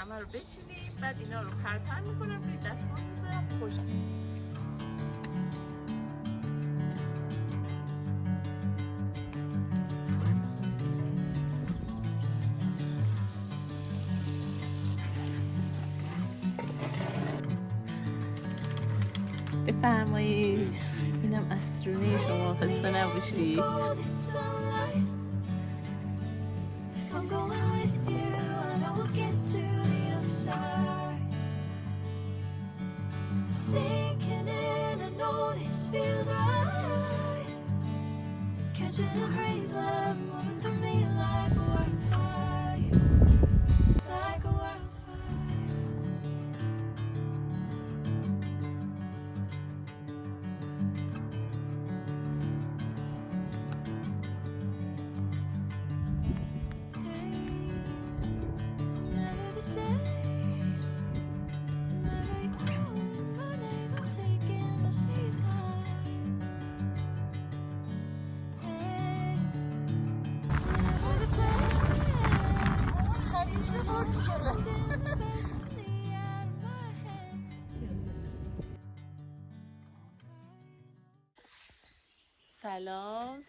همه رو بچینیم، بعد اینا رو پرپر میکنم روی دستمال میذارم خشک. بفرمایید. اینم اسرونه شما، خسته نباشی.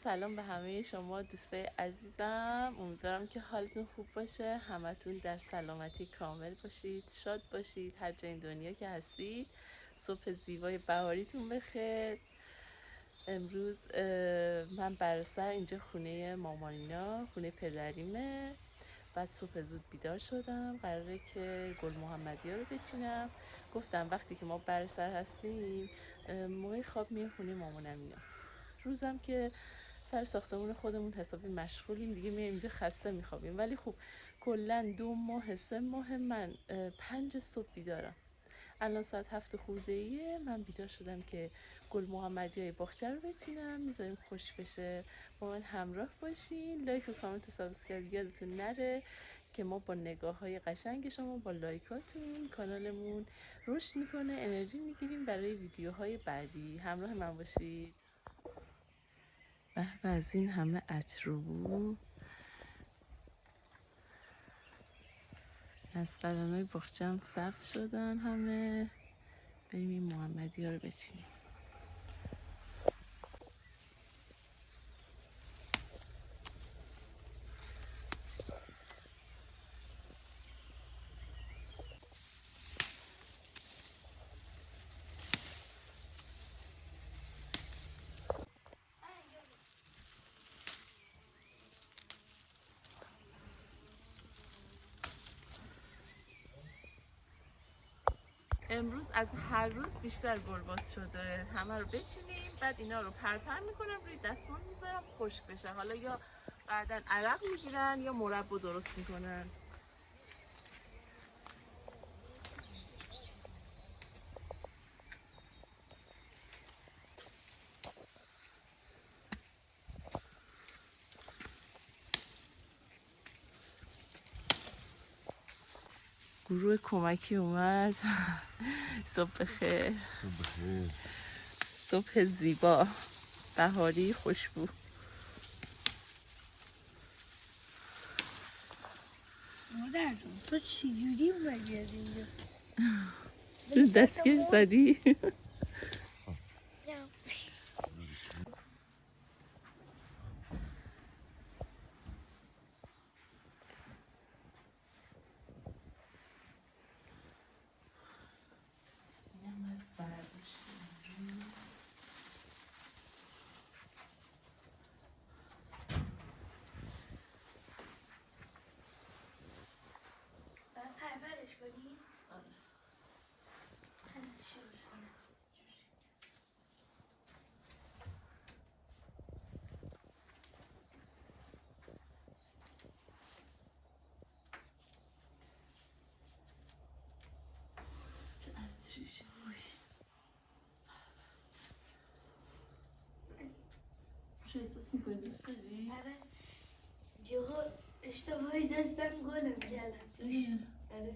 سلام به همه شما دوستای عزیزم. امیدوارم که حالتون خوب باشه، همتون در سلامتی کامل باشید، شاد باشید هر جای این دنیا که هستید. صبح زیبای بهاریتون بخیر. امروز من برسر اینجا خونه مامانینا، خونه پدریمه. بعد صبح زود بیدار شدم، قراره که گل محمدی ها رو بچینم. گفتم وقتی که ما برسر هستیم موقع خواب میام خونه مامانم اینا. روزم که سر ساختمون خودمون حسابی مشغولیم دیگه، میایم اینجا خسته میخوابیم. ولی خب کلا 2 ماه 3 ماه من 5 صبح بیدارم. الان ساعت 7 خورده ایه، من بیدار شدم که گل محمدی های باغچه رو بچینم، میذاریم خوش بشه. با من همراه باشین، لایک و کامنت و سابسکرایب یادتون نره که ما با نگاه های قشنگ شما، با لایکاتون کانالمون رشد میکنه، انرژی میگیریم برای ویدیوهای بعدی. همراه من باشید. به از این همه عطربو نسترانای باغچه هم سبز شدن همه. بریم این محمدی ها رو بچینیم. امروز از هر روز بیشتر گلباز شده. همه رو بچینیم، بعد اینا رو پرپر میکنم روی دستمال میذارم خشک بشه. حالا یا بعدن عرق میگیرن یا مربا درست میکنن. گروه کمکی اومد. صبح بخیر. صبح زیبا بهاری خوشبو. مادر جون تو چجوری اومدی از اینجا؟ دستگیر زدی؟ پرورش کنی؟ چه عطری شوی. چه احساس میکنی؟ دوست داری؟ آره یهو اشتباهی داشتم گلم کردم توش. آره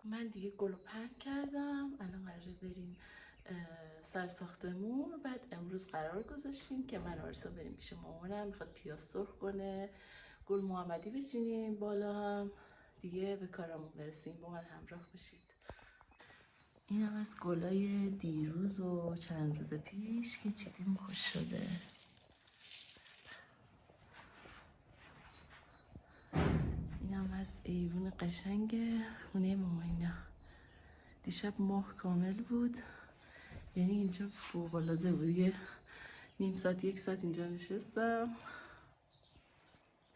من دیگه گلو پهن کردم، الان قراره بریم سر ساختمون. بعد امروز قرار گذاشتیم که من و آرسا بریم پیش مامانم، میخواد پیاز سرخ کنه، گل محمدی بچینیم بالا، هم دیگه به کارمون برسیم. با من همراه باشید. این هم از گلای دیروز و چند روز پیش که چیدیم خوش شده. این هم از ایوون قشنگ خونه ماماینا. دیشب ماه کامل بود، یعنی اینجا فوق‌العاده بود. یه نیم ساعت 1 ساعت اینجا نشستم،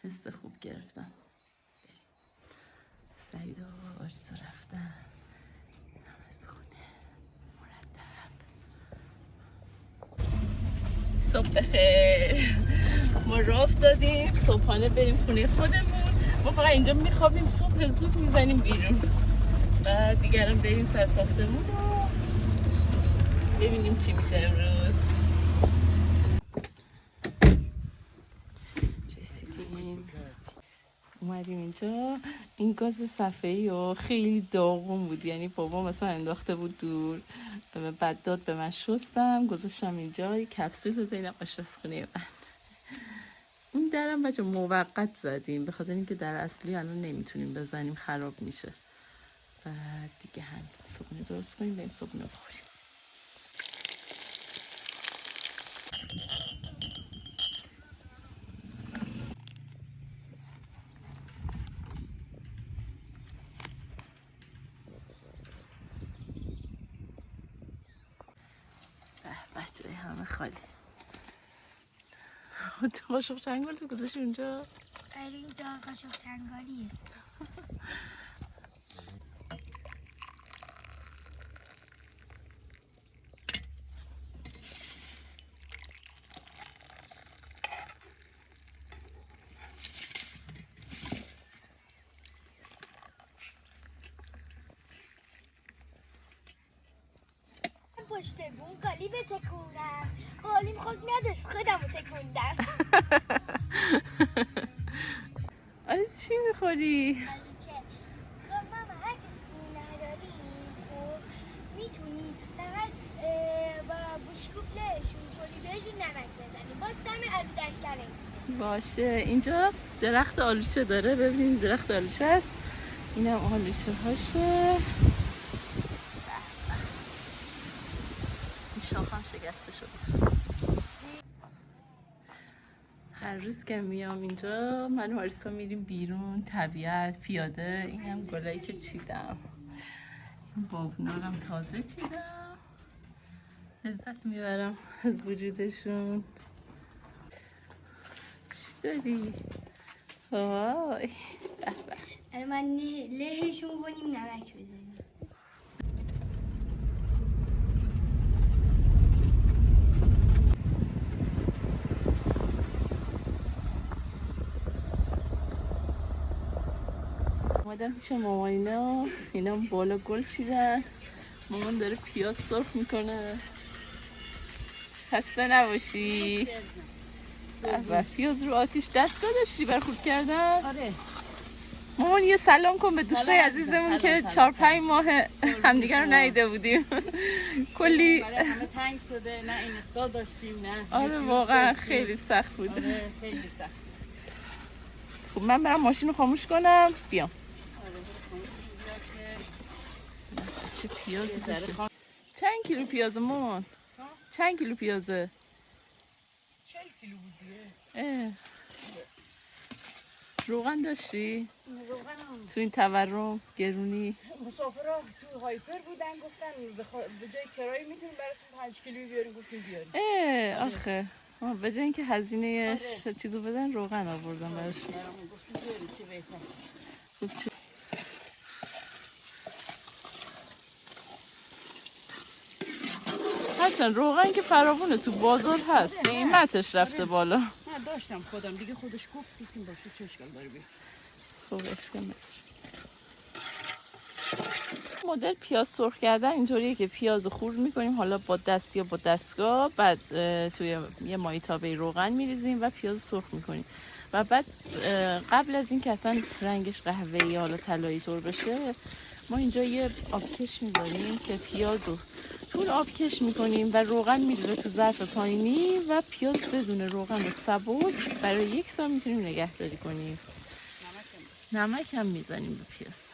حس خوب گرفتم. بریم. سعید و آرزو رفتن. این هم از خونه مرتب. صبح بخیر. ما راه افتادیم صبحانه بریم خونه خودمون. ما فقط اینجا میخوابیم، صبح زود میزنیم بیرون و دیگه الان بریم سر ساختمون رو ببینیم چی میشه امروز. رسیدیم، اومدیم اینجا. این گاز صفحه‌ای و خیلی داغون بود، یعنی بابا مثلا انداخته بود دور، بعد داد به من، شستم گذاشتم اینجا. یه کپسول رو اینم آشپزخونه من. این درم بچه موقت زدیم به خاطر اینکه در اصلی الان نمیتونیم بزنیم، خراب میشه. بعد دیگه هم صبحونه درست کنیم بریم صبحونه بخوریم. بچه همه خالی. تو قاشق چنگال تو گذاشتی اونجا؟ خیلی اینجا قاشق چنگالیه. پشت بون قالی بتکونم، قالیم خود نداشت خودمو تکوندم. آره چی میخوری؟ خب ماما هر کسی نداری خب میتونی فقط با بشکوبلهشون کنی بهشون نمک بزنی، باز دم آلو دشکره. باشه. اینجا درخت آلوشه داره، ببینید درخت آلوشه است. اینم آلوشه هاشه. این شاخ هم شکسته شد. هر روز که میام اینجا من و آرسا میریم بیرون، طبیعت، پیاده. این هم گلایی که چیدم، این بابونا هم تازه چیدم، لذت میبرم از وجودشون. چی داری؟ وای الان من لهشون کنیم نمک بزنیم. اومدم پیش ماماینا، اینا بالا گل چیدن. مامان داره پیاز سرخ میکنه. خسته نباشی. و پیاز رو آتیش دستگاه داشتی بر خورد کردن؟ آره. مامان یه سلام کن به دوستای عزیزمون که 4-5 ماه همدیگر رو ندیده بودیم. کلی برای همه تنگ شده، نه اینستا داشتیم نه. آره واقعا خیلی سخت بود. آره خیلی سخت. خب من برم ماشین رو خاموش کنم بیام. چه پیازی داشته؟ چند کیلو پیاز مامان؟ چند کیلو پیازه؟ 40 کیلو بود دیگه. روغن داشتی؟ روغن تو این تورم گرونی؟ مسافرها تو هایپر بودن گفتن به جای کرایه میتونیم براتون 5 کیلو بیاریم، گفتیم بیاریم. آخه به جای اینکه هزینه چیزو بدن روغن آوردن براش. برامون گفتیم بیاریم چه بهتر. هرچند روغن که فراوونه تو بازار هست، قیمتش رفته بالا. نه داشتم خودم دیگه، خودش گفت گفتیم باشه چه اشکال داره بیاریم. خب اشکال نداره. مدل پیاز سرخ کردن اینطوریه که پیاز رو خورد میکنیم، حالا با دست یا با دستگاه، بعد توی یه مایتابه روغن میریزیم و پیاز سرخ میکنیم و بعد قبل از این که اصلا رنگش قهوه‌ای یا حالا طلایی طور بشه، ما اینجا یه آبکش میذاریم که پیاز رو طول آبکش میکنیم و روغن میره تو ظرف پایینی و پیاز بدون روغن و سبک برای 1 ساعت میتونیم نگهداری کنیم. نمک هم میزنیم به پیاز.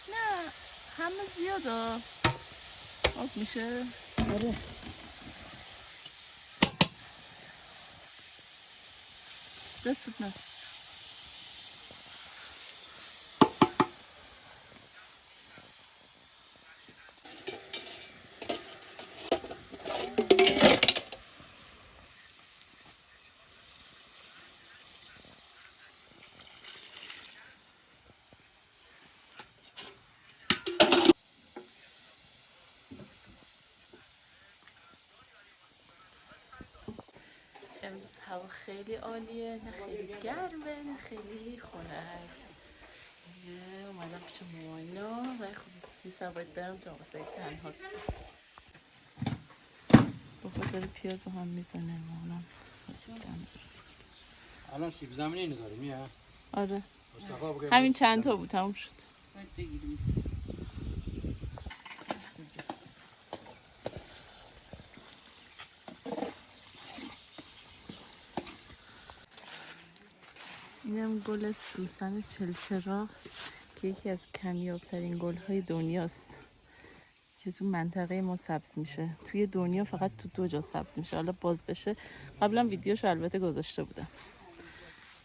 نه همه زیاده آب میشه. آره دستت نست. امروز هوا خیلی عالیه، نه خیلی گرمه نه خیلی خنک. اومدم پیش مامانا و خب نیستم باید برم تو آقا تنهاست. با خاطر پیاز هم میزنه مامانم آسیب زمینی درست. الان سیب زمینی نداری میه؟ آره مصطفی بگه همین چند تا بود تموم شد. باید بگیریم. اینم گل سوسن چلچراغ که یکی از کمیابترین گل‌های دنیاست که تو منطقه ما سبز میشه. توی دنیا فقط تو 2 جا سبز میشه. حالا باز بشه. قبلا ویدیوشو البته گذاشته بودم.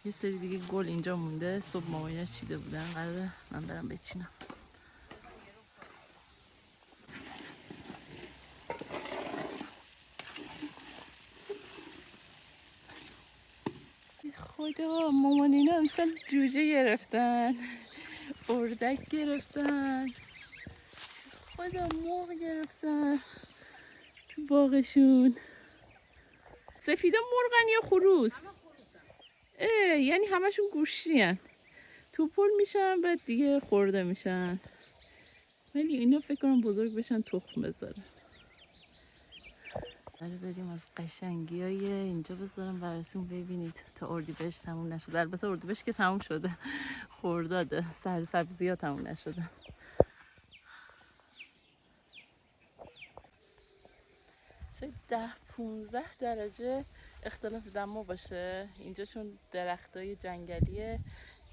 یه سری دیگه گل اینجا مونده. صبح مامانی‌ها چیده بودن. قراره من برم بچینم. خدا مامانینا امسال جوجه گرفتن، اردک گرفتن، خدا مرغ گرفتن تو باغشون. سفیدا مرغن یا خروس؟ یعنی همشون گوشتی هن. توپل میشن بعد دیگه خورده میشن، ولی اینا فکر کنم بزرگ بشن تخم بذارن. بریم از قشنگی های اینجا بذارم براتون ببینید تا اردیبهشت تموم نشده. البته اردیبهشت که تموم شده، خرداده، سبزی ها تموم نشده. شاید 10-15 درجه اختلاف دما باشه اینجا، چون درختای جنگلیه.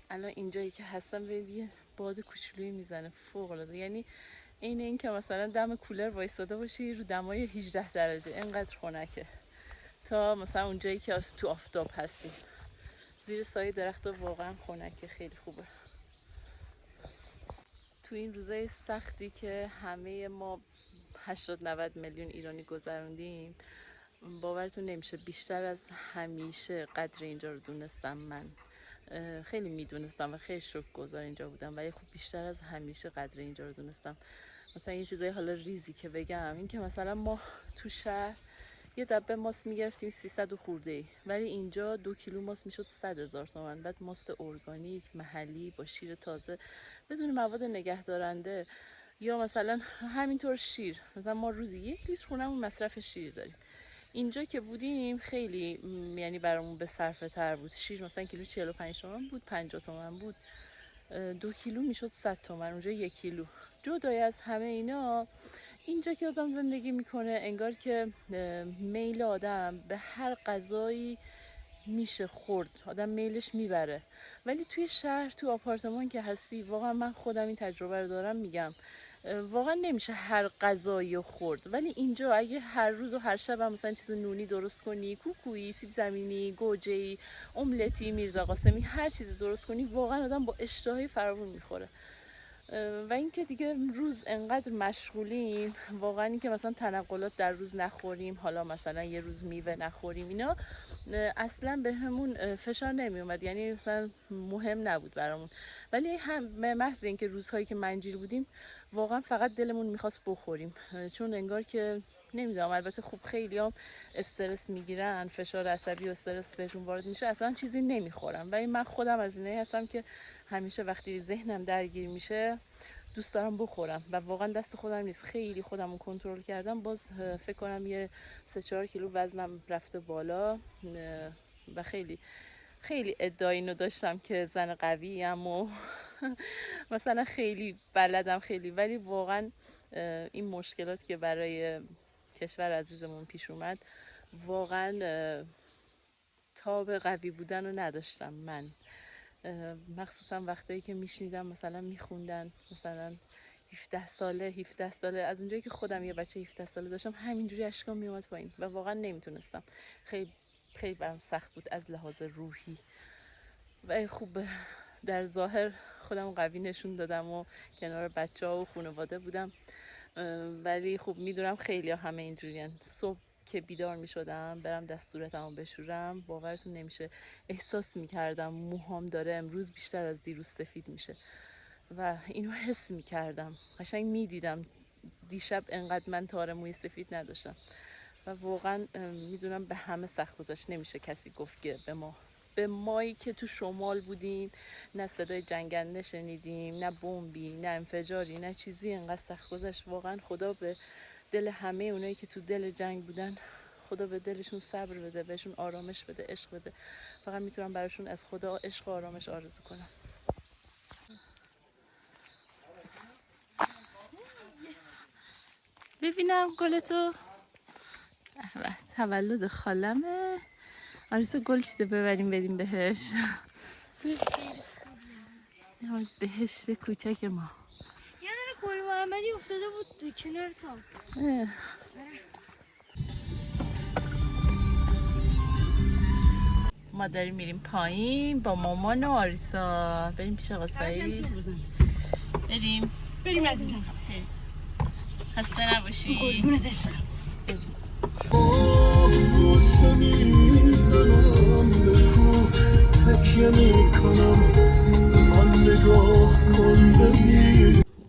الان اینجایی که هستم یه باد کوچولویی میزنه فوق العاده، یعنی عین این که مثلا دم کولر وایساده باشی رو دمای 18 درجه، اینقدر خنکه. تا مثلا اونجایی که تو آفتاب هستی زیر سایه درختا واقعا خنکه، خیلی خوبه. تو این روزای سختی که همه ما 80-90 میلیون ایرانی گذروندیم، باورتون نمیشه بیشتر از همیشه قدر اینجا رو دونستم. من خیلی میدونستم و خیلی شکرگزار اینجا بودم، ولی خب بیشتر از همیشه قدر اینجا رو دونستم. مثلا یه چیزای حالا ریزی که بگم این که مثلا ما تو شهر یه دبه ماست میگرفتیم 300 و خورده ای، ولی اینجا 2 کیلو ماست میشد 100,000 تومان. بعد ماست ارگانیک محلی با شیر تازه بدون مواد نگهدارنده. یا مثلا همینطور شیر، مثلا ما روزی 1 لیتر خونمون مصرف شیر داریم. اینجا که بودیم خیلی یعنی برامون به صرفه تر بود. شیر مثلا کیلو 45 تومن بود، 50 تومن بود. 2 کیلو میشد 100 تومن، اونجا 1 کیلو. جدای از همه اینا اینجا که آدم زندگی میکنه انگار که میل آدم به هر غذایی میشه خورد، آدم میلش میبره. ولی توی شهر تو آپارتمان که هستی، واقعا من خودم این تجربه رو دارم میگم، واقعا نمیشه هر غذایی رو خورد. ولی اینجا اگه هر روز و هر شب هم مثلا چیز نونی درست کنی، کوکویی، سیب زمینی، گوجه‌ای، املتی، میرزا قاسمی، هر چیزی درست کنی، واقعا آدم با اشتهای فراوون میخوره. و اینکه دیگه روز انقدر مشغولیم واقعا، اینکه مثلا تنقلات در روز نخوریم، حالا مثلا یه روز میوه نخوریم، اینا اصلا به همون فشار نمی اومد، یعنی مثلا مهم نبود برامون. ولی هم به محض اینکه روزهایی که منجیر بودیم واقعا فقط دلمون میخواست بخوریم، چون انگار که نمیدونم، البته خوب خیلی هم استرس میگیرن، فشار عصبی و استرس بهشون وارد میشه، اصلا چیزی نمیخورم. ولی من خودم از اینایی هستم که همیشه وقتی ذهنم درگیر میشه دوست دارم بخورم و واقعا دست خودم نیست. خیلی خودم رو کنترل کردم، باز فکر کنم یه 3-4 کیلو وزنم رفته بالا و خیلی خیلی ادعای اینو داشتم که زن قوی‌ام و مثلا خیلی بلدم خیلی، ولی واقعا این مشکلات که برای کشور عزیزمون پیش اومد واقعا تاب قوی بودن رو نداشتم من. مخصوصا وقتایی که میشنیدم مثلا میخوندن مثلا 17 ساله، از اونجایی که خودم یه بچه 17 ساله داشتم همینجوری اشکام میومد پایین و واقعا نمیتونستم. خیلی خیلی برام سخت بود از لحاظ روحی. و خوب در ظاهر خودم قوی نشون دادم و کنار بچه ها و خانواده بودم، ولی خب میدونم خیلی ها همه اینجوریان. صبح که بیدار میشدم برم دستورتمو بشورم، باورتون نمیشه احساس میکردم موهام داره امروز بیشتر از دیروز سفید میشه و اینو حس میکردم، قشنگ میدیدم دیشب انقدر من تار موی سفید نداشتم و واقعا میدونم به همه سخت گذشت. نمیشه کسی گفت که به مایی که تو شمال بودیم نه صدای جنگنده شنیدیم، نه بمبی، نه انفجاری، نه چیزی انقدر سخت گذشت. واقعا خدا به دل همه اونایی که تو دل جنگ بودن، خدا به دلشون صبر بده، بهشون آرامش بده، عشق بده. فقط میتونم براشون از خدا عشق و آرامش آرزو کنم. ببینم گلتو. تولد خالمه. آرزو گل چیزه ببریم بدیم بهش. بهشت کوچک ما. یه داره گل محمدی افتاده بود تو کنار تا. ما داریم میریم پایین با مامان و آریسا. بریم پیش آقا سعید. بریم عزیزم. خسته نباشی. قربونت عشقم.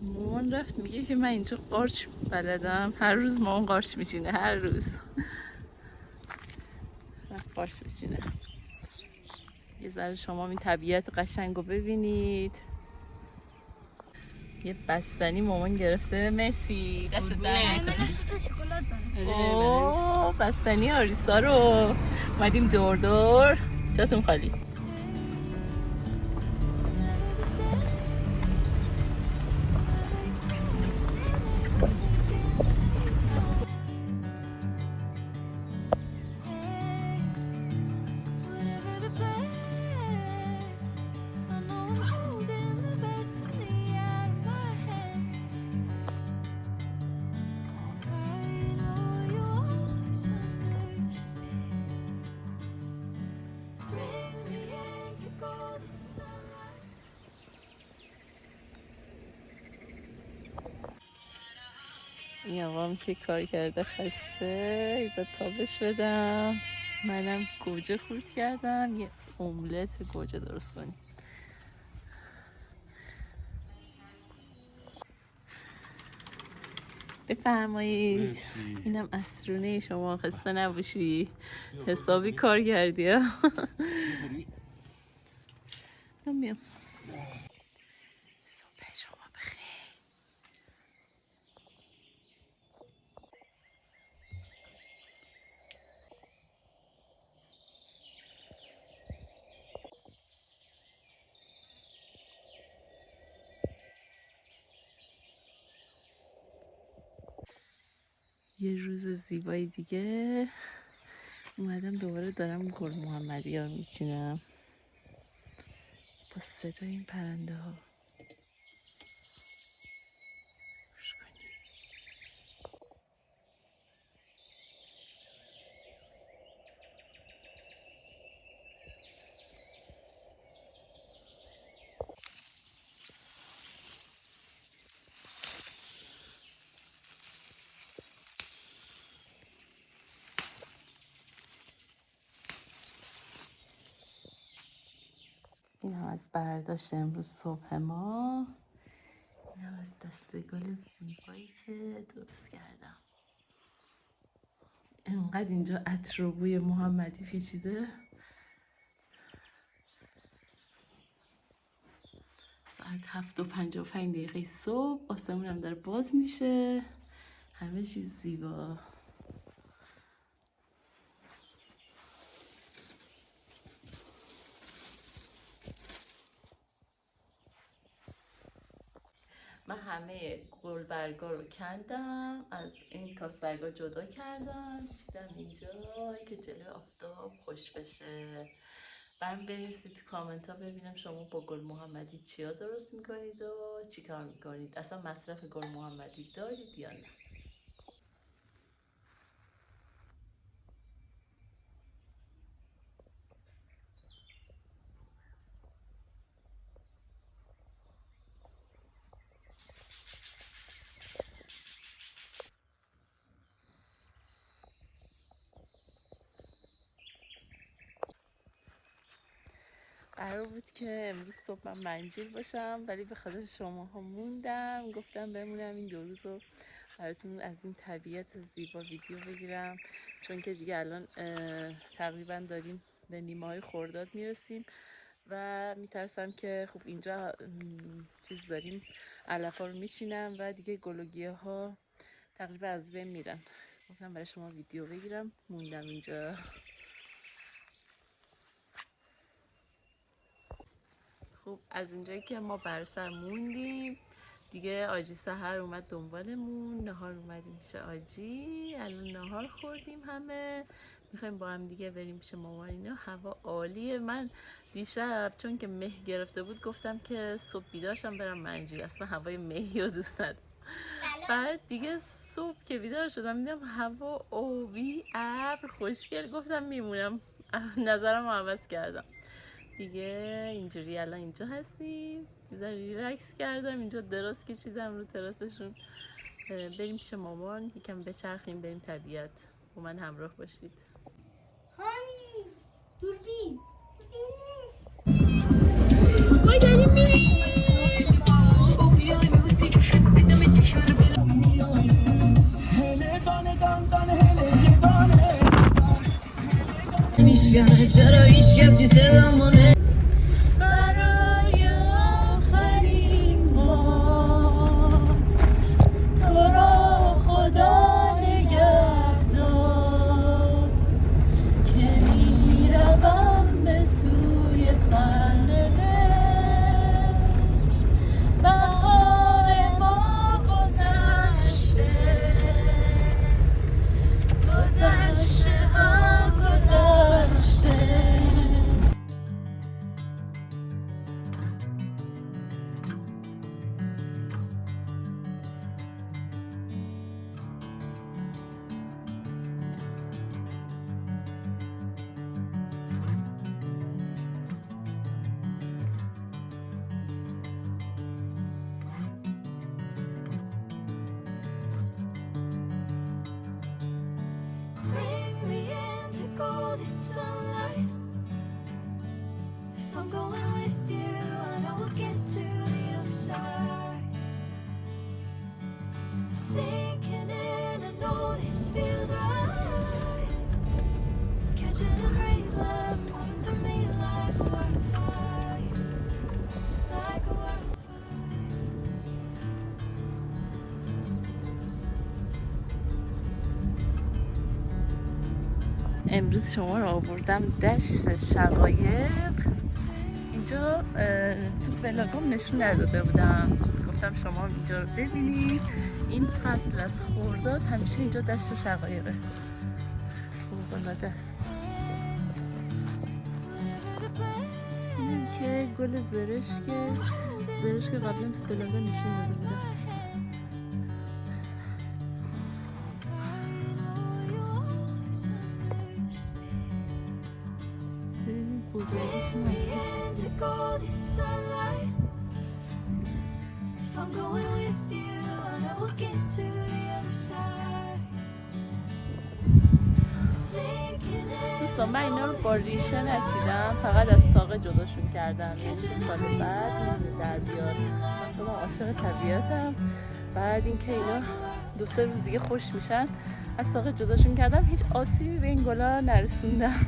مامان رفت میگه که من اینجا قارچ بلدم. هر روز مامان قارچ میشینه، هر روز قارچ میشینه. یه ذره شما این طبیعت قشنگ رو ببینید. یه بستنی مامان گرفته. مرسی، دست در من احساس شکلات دارم. اوه بستنی آریسا رو اومدیم دور دور. جاتون خالی. این آقام که کار کرده خسته، ایزا تابش بدم. منم گوجه خورد کردم، یه املت گوجه درست کنیم. بفرمایید. اینم اسرونه شما، خسته نباشی. حسابی کار کردی ها. من میام. صبح شما بخیر. یه روز زیبایی دیگه اومدم دوباره دارم گل محمدی ها میچینم با صدای این پرنده ها. از برداشت امروز صبح ما. اینم از دسته گل زیبایی که درست کردم. انقدر اینجا عطر و بوی محمدی پیچیده. ساعت 7:55 صبح، آسمون هم داره باز میشه، همه چیز زیبا. من همه گل برگا رو کندم، از این کاس برگا جدا کردم، چیدم اینجا که جلوی آفتاب خوش بشه. برام بنویسید تو کامنت ها ببینم شما با گل محمدی چیا درست میکنید و چی کار میکنید، اصلا مصرف گل محمدی دارید یا نه. قرار بود که امروز صبح من منجیل باشم ولی به خاطر شماها موندم، گفتم بمونم این 2 روز رو براتون از این طبیعت زیبا ویدیو بگیرم، چون که دیگه الان تقریبا داریم به نیمه های خرداد میرسیم و میترسم که خب اینجا چیز داریم، علف ها رو میچینم و دیگه گلوگیه ها تقریبا از بین میرن. گفتم برای شما ویدیو بگیرم، موندم اینجا. خب از اینجایی که ما برسر موندیم دیگه، آجی سحر اومد دنبالمون، نهار اومدیم پیش آجی، الان نهار خوردیم، همه میخوایم با هم دیگه بریم پیش مامان. اینا هوا عالیه. من دیشب چون که مه گرفته بود گفتم که صبح بیدارشم برم منجیل، اصلا هوای مهی رو دوست ندارم. بعد دیگه صبح که بیدار شدم دیدم هوا آبی ابر خوشگل، گفتم میمونم، نظرم عوض کردم دیگه. اینجوری الان اینجا هستیم، دیگه ریلکس کردم، اینجا دراز کشیدم رو تراسشون. بریم پیش مامان یکم بچرخیم، بریم طبیعت. با من همراه باشید. هامی دوربین ما داریم میریم. برای آخرین بار تو را خدا نگهدار، که میروم به سوی سرنوشت. بهار ما گذشته، گذشته ها گذشته. Bring me into golden sunlight. If I'm going with you, I know we'll get to the other side. Sinking in, I know this feels right. Catching a breeze, love moving through me like a wildfire, like a wildfire. امروز شما رو آوردم دشت شقایق. اینجا تو ولاگام نشون نداده بودم، گفتم شما اینجا رو ببینید. این فصل از خرداد همیشه اینجا دشت شقایقه، فوق‌العاده است. اینم که گل زرشک قبلا تو ولاگام نشون داده بودم. Bring me into golden sunlight. If I'm going with you, I know we'll get to the other side. دوستان من اینا رو با ریشه نچیدم، فقط از ساقه جداشون کردم. یعنی 6 سال بعد میتونه در بیاد. من خودم عاشق طبیعتم. بعد اینکه اینا 2-3 روز دیگه خوش میشن، از ساقه جداشون کردم. هیچ آسیبی به این گلا نرسوندم.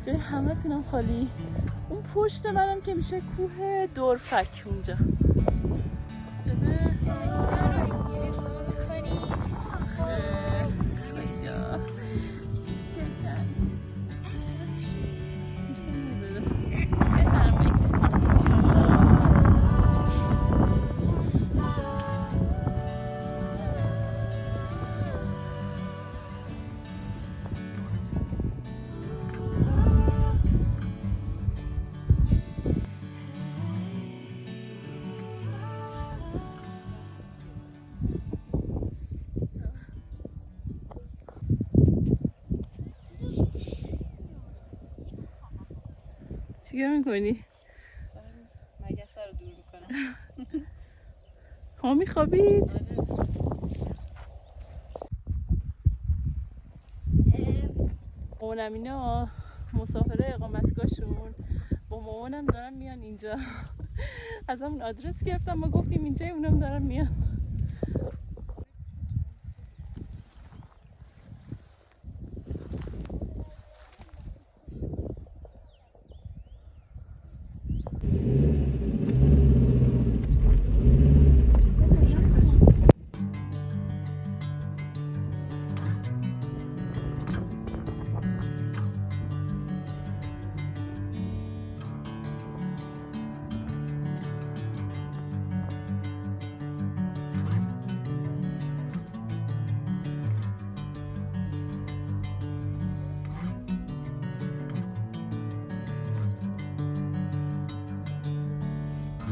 جای همه تونم خالی. اون پشت منم که میشه کوه دورفک اونجا. شده؟ چیکار میکنی؟ مگسه رو دور میکنم. ها میخوابید؟ مامانم اینا مسافره اقامتگاهشون با مامانم دارن میان اینجا. از همون آدرس گرفتم، ما گفتیم اینجا، اونم دارن میان.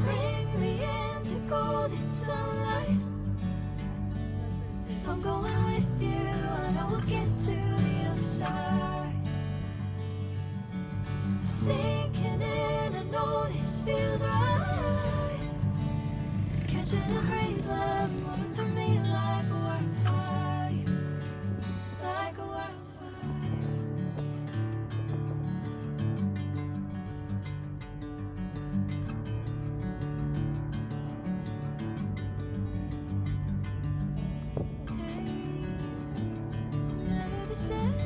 Bring me into golden sunlight. If I'm going with you, I know we'll get to the other side. Sinking in, I know this feels right. Catching a breeze, love moving through me like a wildfire, like a wildfire. Never the same.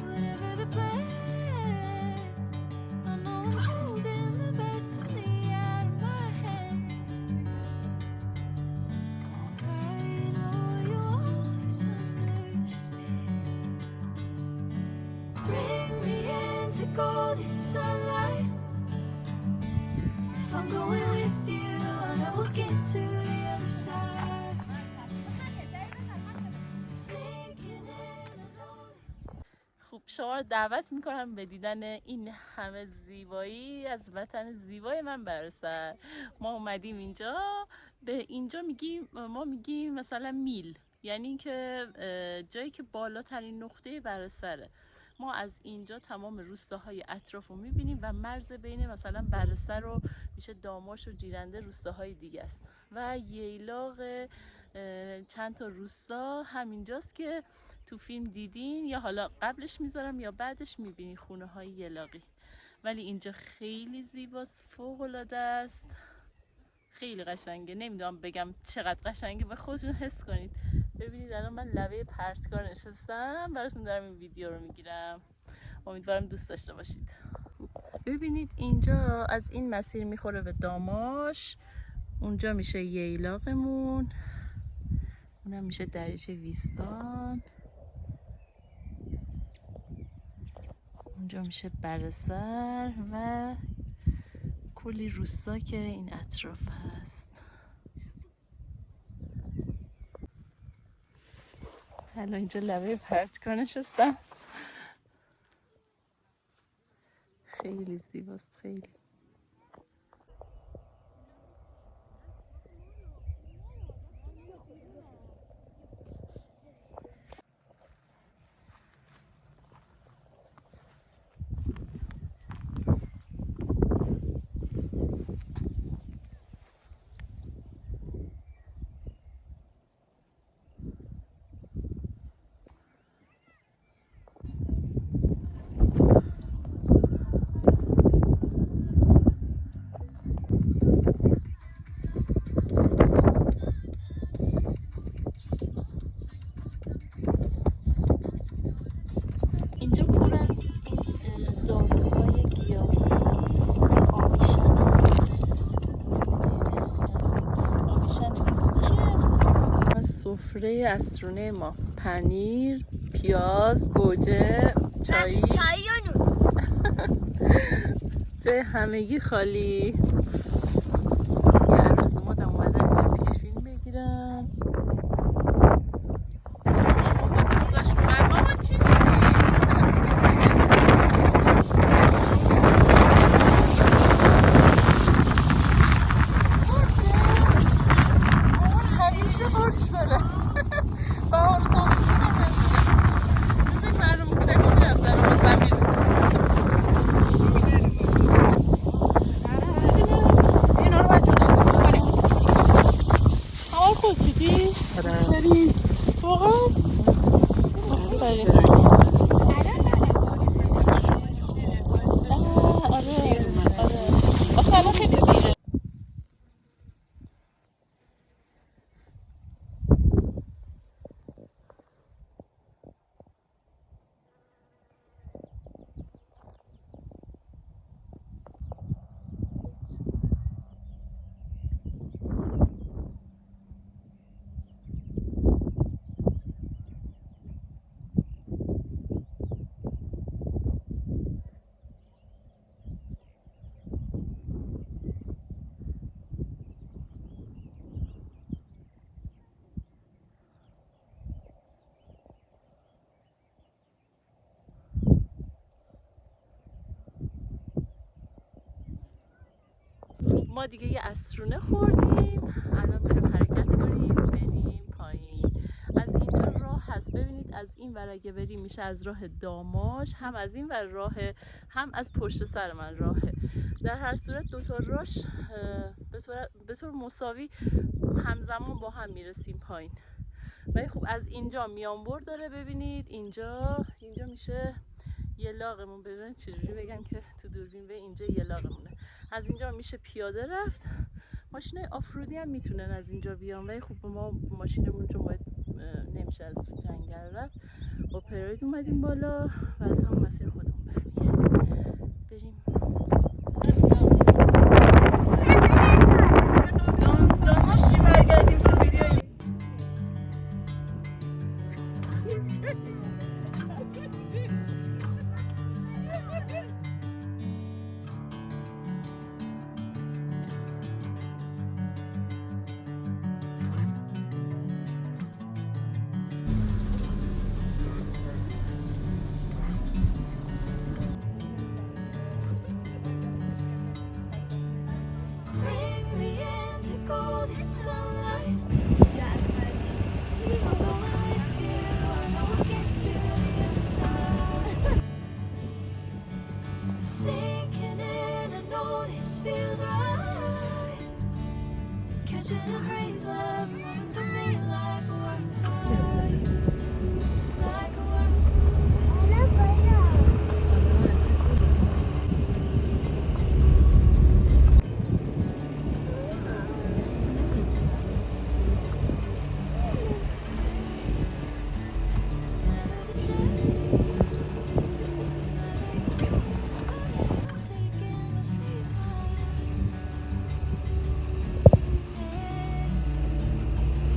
Whatever the plan, I know I'm holding the best of me out of my hand. I know you always understand. Bring me into golden sunlight. If I'm going with you, I know we'll get to the other side. Sinking in, I know this. خب شما رو دعوت میکنم به دیدن این همه زیبایی از وطن زیبای من برسر. ما اومدیم اینجا، به اینجا ما میگیم مثلا میل، یعنی که جایی که بالاترین نقطه برسره. ما از اینجا تمام روستاهای اطراف رو میبینیم و مرز بین مثلا برسر و میشه داماش و جیرنده روستاهای دیگه است و ییلاق چند تا روستا همینجاست که تو فیلم دیدین، یا حالا قبلش میذارم یا بعدش میبینی خونه های یلاقی. ولی اینجا خیلی زیباست، فوق العاده است، خیلی قشنگه. نمیدونم بگم چقدر قشنگه، به خودتون حس کنید. ببینید الان من لبه پرتگاه نشستم براتون دارم این ویدیو رو میگیرم. امیدوارم دوست داشته باشید. ببینید اینجا از این مسیر میخوره به داماش، اونجا میشه ییلاقمون، اونم میشه دریچه ویستان، اونجا میشه برسر و کلی روستا که این اطراف هست. الان اینجا لبه پرتگاه نشستم، خیلی زیباست، خیلی. سفره اسرونه ما: پنیر، پیاز، گوجه، چایی. چای یا نون؟ جای همگی خالی. یه عروس دومات هم اومدن اینجا پیش فیلم بگیرن. مامان با دوستاش اومد. مامان چی همیشه خورش داره. بهار و تابستون هم نمیدونه. مثل این مردم کودکان میرفتن رو زمین. اینا رو باید جدا کنیم. همه خود دیدی؟ داری؟ واقعا؟ داری؟ آره. آخه الان خیلی دیره. ما دیگه یه عصرونه خوردیم. الان بریم حرکت کنیم بریم پایین. از اینجا راه هست، ببینید از این ور اگه بریم میشه از راه داماش، هم از این ور راه، هم از پشت سر من راهه. در هر صورت دوتا راش به طور مساوی همزمان با هم میرسیم پایین. ولی خب از اینجا میانبر داره. ببینید اینجا میشه یلاقمون. ببینید چجوری بگم که تو دوربین به اینجا یلاقمونه. از اینجا میشه پیاده رفت. ماشین آفرودی هم میتونن از اینجا بیان، ولی خب ما ماشینمون چون باید نمیشه از تو جنگل رفت، با پراید اومدیم بالا و از همون مسیر خودمون برمیگردیم. بریم. داماش چی برگردیم سه ویدیو Bring me into golden sunlight. I'm going with you, I know we'll get to the other side. Sinking in, I know this feels right. Catching a breeze, love moving through me like a waterfall. Like a waterfall. Never the same. I'm taking my sweet time.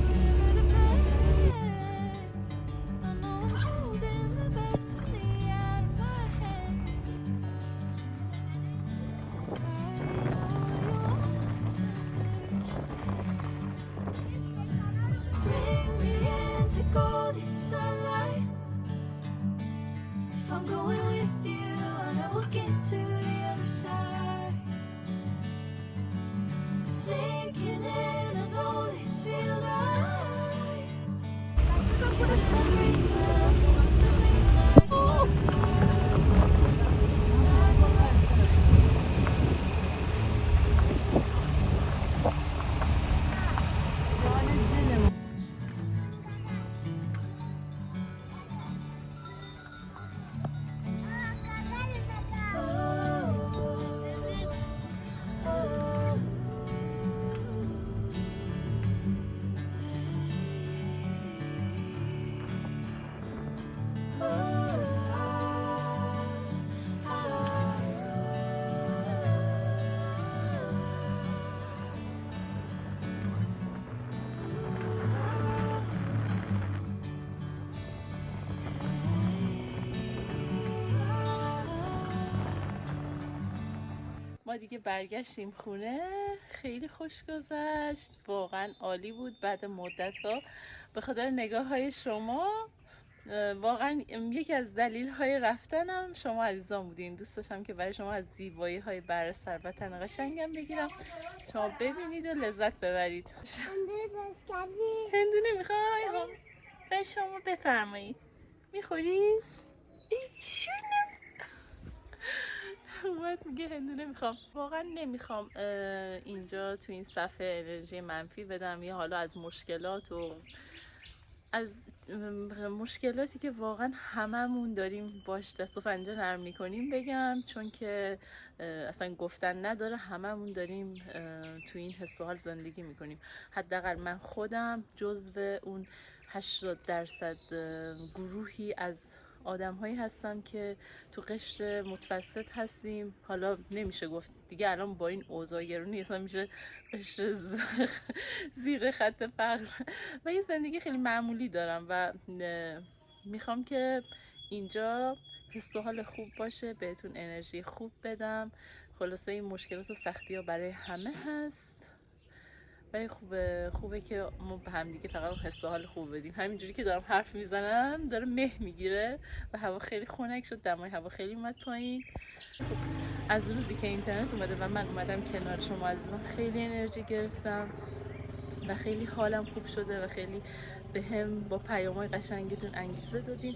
Whatever the pain, I know I'm holding the best of me out of my head. Right all you want to bring me into golden sunlight. If I'm going with you, I know we'll get to the other side. Sinking in, I know this feels right. Catching a breeze, love moving through me like a waterfall. Like a waterfall. Oh, ما دیگه برگشتیم خونه، خیلی خوش گذشت، واقعا عالی بود. بعد مدت ها به خاطر نگاه های شما، واقعا یکی از دلیل های رفتنم شما عزیزان بودین. دوست داشتم که برای شما از زیبایی های بر وطن قشنگم بگیرم، شما ببینید و لذت ببرید. هندونه میخوای؟ به شما بفرمایید. میخوری؟ اومد میگه هندونه میخوام. واقعا نمیخوام اینجا تو این صفحه انرژی منفی بدم، یا حالا از مشکلات و از مشکلاتی که واقعا هممون داریم باش دست و پنجه نرم میکنیم بگم، چون که اصلا گفتن نداره، هممون داریم تو این حس و حال زندگی میکنیم. حداقل من خودم جزو اون 80% گروهی از آدم هایی هستم که تو قشر متوسط هستیم. حالا نمیشه گفت دیگه الان با این اوضاع گرونی اصلا میشه قشر زیر خط فقر، و یه زندگی خیلی معمولی دارم و میخوام که اینجا حس و حال خوب باشه، بهتون انرژی خوب بدم. خلاصه این مشکلات و سختی ها برای همه هست، ولی خوبه که ما به هم دیگه فقط حس و حال خوب بدیم. همینجوری که دارم حرف میزنم داره مه میگیره و هوا خیلی خنک شد، دمای هوا خیلی اومد پایین. از روزی که اینترنت اومده و من اومدم کنار شما عزیزان خیلی انرژی گرفتم و خیلی حالم خوب شده و خیلی به هم با پیام‌های قشنگتون انگیزه دادین.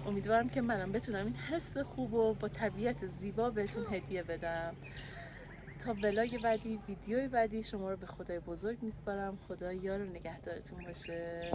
امیدوارم که منم بتونم این حس خوب و با طبیعت زیبا بهتون هدیه بدم. تا ولاگ بعدی، ویدیوی بعدی، شما رو به خدای بزرگ میسپارم. خدا یار و نگهدارتون باشه.